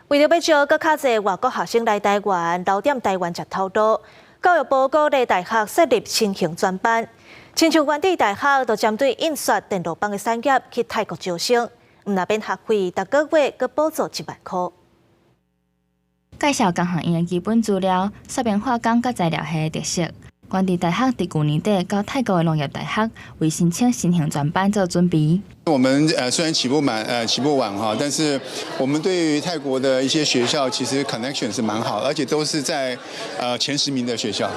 为了要招更较侪外国学生来台湾留踮台湾食头路，教育部鼓励大学设立新型专班。亲像原地大学就针对印刷电路板的产业去泰国招生，毋那免学费，逐个月阁补助1万块。介绍工学院的基本资料，说明化工甲材料系的特色。原地大学伫旧年底到泰国的农业大学为申请新型专班做准备。我们虽然起步晚哈，但是我们对于泰国的一些学校其实 connection 是蛮好，而且都是在前10名的学校。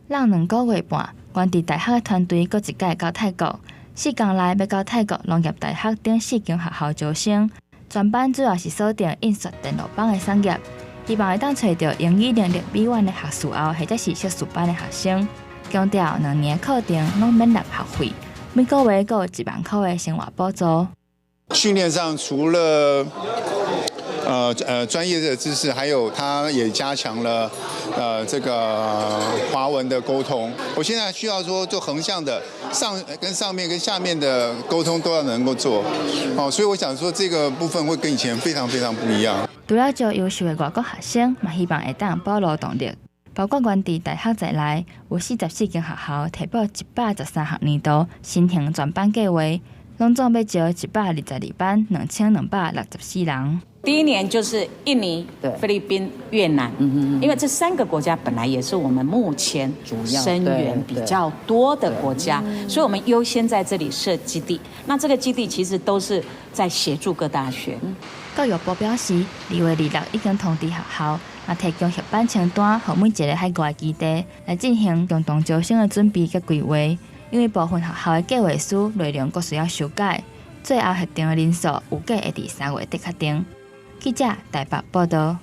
让2个月半，原地大学的团队搁一届到泰国，4天内要到泰国农业大学等4间学校招生。专班主要是锁定印刷电路板的产业，希望会当找到英语能力美院的学士后或者是硕士班的学生。强调2年课程拢免纳学费，每个月阁有1万块的生活补助。训练上除了专业的知识，还有他也加强了这个华文的沟通。我现在需要说做横向的上面跟下面的沟通都要能够做，所以我想说这个部分会跟以前非常非常不一样。除了招优秀的外国学生，嘛希望会当保留动力。包括原地大学在内，有44间学校提报113学年度新型专班计划，拢总要招122班2264人。第一年就是印尼、菲律宾、越南，因为这3个国家本来也是我们目前生源比较多的国家，所以我们优先在这里设基地。那这个基地其实都是在协助各大学。教育部表示，2月26已经通知学校，提供协办清单，予每一个海外基地来进行共同招生的准备及规划。因为部分学校的计划书内容阁需要修改，最后核定的人数有计会伫3月底确定。记者台北报道。